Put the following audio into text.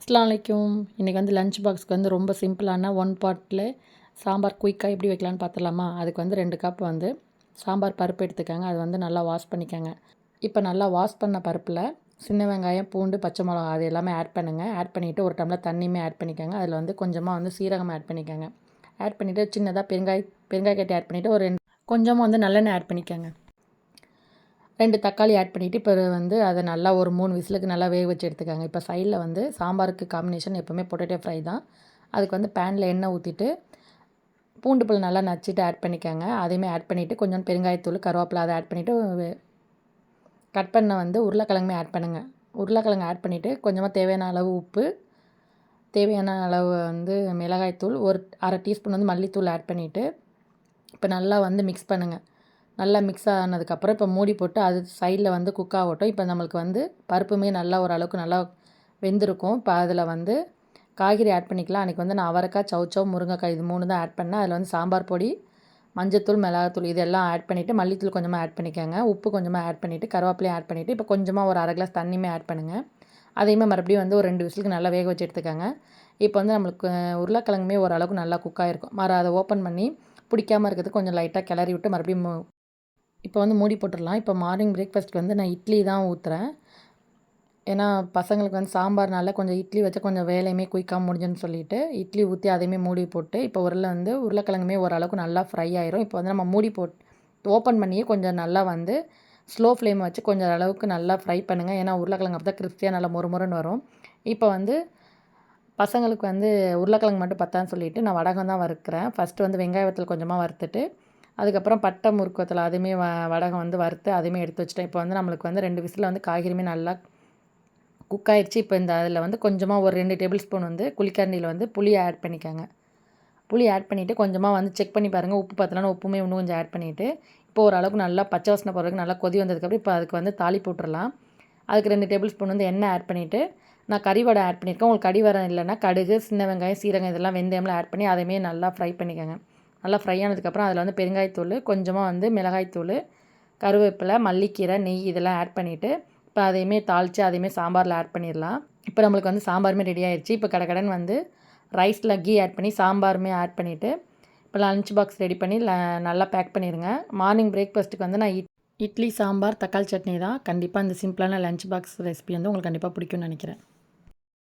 அஸ்ஸலாமு அலைக்கும். இன்றைக்கி வந்து லஞ்ச் பாக்ஸ்க்கு வந்து ரொம்ப சிம்பிளான ஒன் பாட்டில் சாம்பார் குயிக்காக எப்படி வைக்கலான்னு பார்த்துடலாமா? அதுக்கு வந்து 2 கப் வந்து சாம்பார் பருப்பு எடுத்துக்கோங்க. அது வந்து நல்லா வாஷ் பண்ணிக்கோங்க. இப்போ நல்லா வாஷ் பண்ண பருப்பில் சின்ன வெங்காயம், பூண்டு, பச்சை மிளகா அது எல்லாமே ஆட் பண்ணுங்கள். ஆட் பண்ணிவிட்டு ஒரு டம்ளர் தண்ணியுமே ஆட் பண்ணிக்கோங்க. அதில் வந்து கொஞ்சமாக வந்து சீரகம் ஆட் பண்ணிக்கோங்க. ஆட் பண்ணிவிட்டு சின்னதாக பெருங்காய கட்டி ஆட் பண்ணிவிட்டு ஒரு 2 கொஞ்சமாக வந்து நல்லெண்ணெய் ஆட் பண்ணிக்கோங்க. 2 தக்காளி ஆட் பண்ணிவிட்டு இப்போ வந்து அதை நல்லா ஒரு 3 விசிலுக்கு நல்லா வேக வச்சு எடுத்துக்கோங்க. இப்போ சைடில் வந்து சாம்பாருக்கு காம்பினேஷன் எப்போவுமே பொட்டேட்டோ ஃப்ரை தான். அதுக்கு வந்து பேனில் எண்ணெய் ஊற்றிட்டு பூண்டு பல் நல்லா நச்சுட்டு ஆட் பண்ணிக்கோங்க. அதையுமே ஆட் பண்ணிவிட்டு கொஞ்சம் பெருங்காயத்தூள், கருவேப்பிலை அதை ஆட் பண்ணிவிட்டு கட் பண்ண வந்து உருளைக்கிழங்குமே ஆட் பண்ணுங்கள். உருளைக்கிழங்கு ஆட் பண்ணிவிட்டு கொஞ்சமாக தேவையான அளவு உப்பு, தேவையான அளவு வந்து மிளகாய்த்தூள், ஒரு 1/2 டீஸ்பூன் வந்து மல்லித்தூள் ஆட் பண்ணிவிட்டு இப்போ நல்லா வந்து மிக்ஸ் பண்ணுங்கள். நல்லா மிக்ஸ் ஆனதுக்கப்புறம் இப்போ மூடி போட்டு அது சைடில் வந்து குக் ஆகட்டும். இப்போ நம்மளுக்கு வந்து பருப்புமே நல்லா ஓரளவுக்கு நல்லா வெந்திருக்கும். இப்போ அதில் வந்து காய்கறி ஆட் பண்ணிக்கலாம். அன்றைக்கி வந்து நான் அவரைக்காய், சௌச்சௌ, முருங்கைக்காய் இது 3 தான் ஆட் பண்ணேன். அதில் வந்து சாம்பார் பொடி, மஞ்சத்தூள், மிளகாத்தூள் இதெல்லாம் ஆட் பண்ணிவிட்டு மல்லித்தூள் கொஞ்சமாக ஆட் பண்ணிக்கோங்க. உப்பு கொஞ்சமாக ஆட் பண்ணிவிட்டு கருவேப்பிலையும் ஆட் பண்ணிவிட்டு இப்போ கொஞ்சமாக ஒரு 1/2 கிளாஸ் தண்ணியுமே ஆட் பண்ணுங்கள். அதையுமே மறுபடியும் வந்து ஒரு 2 விசிலுக்கு நல்லா வேக வச்சு எடுத்துக்கோங்க. இப்போ வந்து நம்மளுக்கு உருளைக்கிழங்குமே ஓரளவுக்கு நல்லா குக் ஆகிருக்கும். அதை ஓப்பன் பண்ணி பிடிக்காமல் இருக்கிறதுக்கு கொஞ்சம் லைட்டாக கிளறி விட்டு மறுபடியும் இப்போ வந்து மூடி போட்டுடலாம். இப்போ மார்னிங் பிரேக்ஃபாஸ்ட்டுக்கு வந்து நான் இட்லி தான் ஊற்றுறேன். ஏன்னா பசங்களுக்கு வந்து சாம்பார்னால கொஞ்சம் இட்லி வச்சா கொஞ்சம் வேலையுமே குயிக்காக முடிஞ்சுன்னு சொல்லிவிட்டு இட்லி ஊற்றி அதையுமே மூடி போட்டு இப்போ வந்து உருளைக்கிழங்குமே ஓரளவுக்கு நல்லா ஃப்ரை ஆயிரும். இப்போ வந்து நம்ம மூடி ஓப்பன் பண்ணியே கொஞ்சம் நல்லா வந்து ஸ்லோ ஃப்ளேம் வச்சு கொஞ்சம் அளவுக்கு நல்லா ஃப்ரை பண்ணுங்கள். ஏன்னா உருளைக்கிழங்கு அப்போ தான் கிறிஸ்பியாக நல்லா மொறுமொறுன்னு வரும். இப்போ வந்து பசங்களுக்கு வந்து உருளைக்கிழங்கு மட்டும் பத்தான்னு சொல்லிவிட்டு நான் வடகம் தான் வறுக்கிறேன். ஃபஸ்ட்டு வந்து வெங்காயத்தில் கொஞ்சமாக வறுத்துட்டு அதுக்கப்புறம் பட்டை, முறுக்கு வத்தல் அதுவுமே வடகம் வந்து வறுத்து அதையுமே எடுத்து வச்சுட்டேன். இப்போ வந்து நம்மளுக்கு வந்து 2 விசிலில் வந்து காய்கறியுமே நல்லா குக் ஆயிடுச்சு. இப்போ இந்த அதில் வந்து கொஞ்சமாக ஒரு 2 டேபிள் ஸ்பூன் வந்து குழிக்கரண்டியில் வந்து புளியை ஆட் பண்ணிக்கோங்க. புளி ஆட் பண்ணிவிட்டு கொஞ்சமாக வந்து செக் பண்ணி பாருங்கள். உப்பு பத்தலைன்னா உப்புமே இன்னும் கொஞ்சம் ஆட் பண்ணிவிட்டு இப்போ ஓரளவுக்கு நல்லா பச்சை வாசனை போகிறதுக்கு நல்லா கொதி வந்ததுக்கப்புறம் இப்போ அதுக்கு வந்து தாளிப்பு விட்டுறலாம். அதுக்கு 2 டேபிள் ஸ்பூன் வந்து எண்ணெய் ஆட் பண்ணிவிட்டு நான் கறி வடை ஆட் பண்ணியிருக்கேன். உங்களுக்கு கறி வடை இல்லைன்னா கடுகு, சின்ன வெங்காயம், சீரகம் இதெல்லாம் வெந்தயம்லாம் ஆட் பண்ணி அதையுமே நல்லா ஃப்ரை பண்ணிக்கோங்க. நல்லா ஃப்ரை ஆனதுக்கப்புறம் அதில் வந்து பெருங்காயத்தூள், கொஞ்சமாக வந்து மிளகாய்த்தூள், கருவேப்பிலை, மல்லிக்கீரை, நெய் இதெல்லாம் ஆட் பண்ணிவிட்டு இப்போ அதையுமே தாளித்து அதையுமே சாம்பாரில் ஆட் பண்ணிடலாம். இப்போ நம்மளுக்கு வந்து சாம்பாருமே ரெடி ஆயிடுச்சு. இப்போ கடகடன்னு வந்து ரைஸில் கீ ஆட் பண்ணி சாம்பாருமே ஆட் பண்ணிவிட்டு இப்போ லஞ்ச் பாக்ஸ் ரெடி பண்ணி நல்லா பேக் பண்ணிடுங்க. மார்னிங் பிரேக்ஃபாஸ்ட்டுக்கு வந்து நான் இட்லி, சாம்பார், தக்காளி சட்னி தான். கண்டிப்பாக இந்த சிம்பிளான லஞ்ச் பாக்ஸ் ரெசிபி வந்து உங்களுக்கு கண்டிப்பாக பிடிக்கும்னு நினைக்கிறேன்.